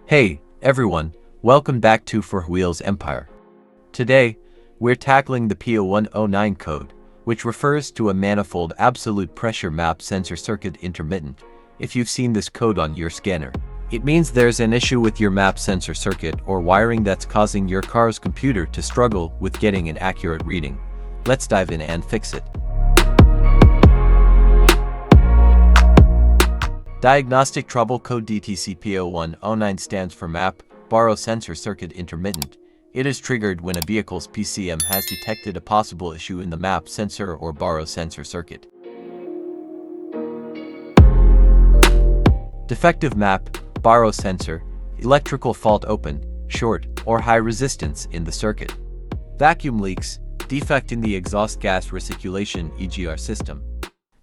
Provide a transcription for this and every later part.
Hey, everyone, welcome back to For Wheels Empire. Today, we're tackling the P0109 code, which refers to a manifold absolute pressure map sensor circuit intermittent. If you've seen this code on your scanner, it means there's an issue with your map sensor circuit or wiring that's causing your car's computer to struggle with getting an accurate reading. Let's dive in and fix it. Diagnostic trouble code P0109 stands for map, baro sensor circuit intermittent. It is triggered when a vehicle's PCM has detected a possible issue in the map sensor or baro sensor circuit. Defective map, baro sensor, electrical fault open, short, or high resistance in the circuit. Vacuum leaks, defect in the exhaust gas recirculation (EGR) system.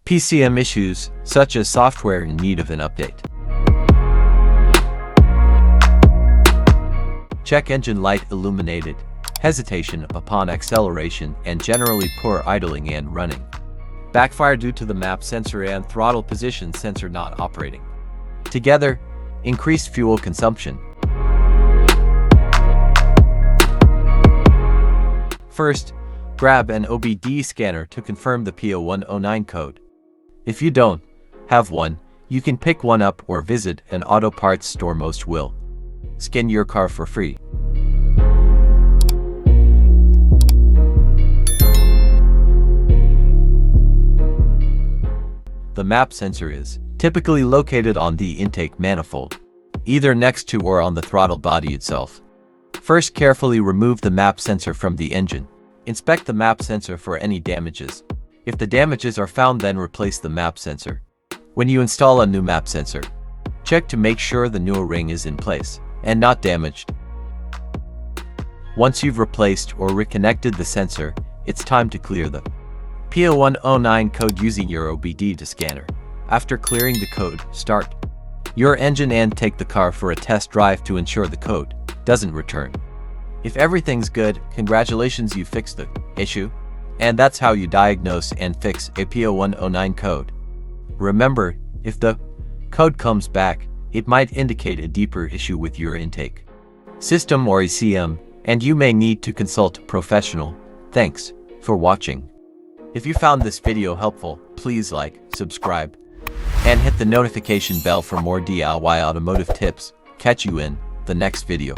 PCM issues, such as software in need of an update. Check engine light illuminated, hesitation upon acceleration and generally poor idling and running. Backfire due to the map sensor and throttle position sensor not operating. Together, increased fuel consumption. First, grab an OBD scanner to confirm the P0109 code. If you don't have one, you can pick one up or visit an auto parts store. Most will scan your car for free. The map sensor is typically located on the intake manifold, either next to or on the throttle body itself. First, carefully remove the map sensor from the engine. Inspect the map sensor for any damages. If the damages are found, then replace the map sensor. When you install a new map sensor, check to make sure the new ring is in place and not damaged. Once you've replaced or reconnected the sensor, it's time to clear the P0109 code using your OBD-II scanner. After clearing the code, start your engine and take the car for a test drive to ensure the code doesn't return. If everything's good, congratulations, you fixed the issue. And that's how you diagnose and fix a P0109 code. Remember, if the code comes back, it might indicate a deeper issue with your intake system or ECM, and you may need to consult a professional. Thanks for watching. If you found this video helpful, please like, subscribe, and hit the notification bell for more DIY automotive tips. Catch you in the next video.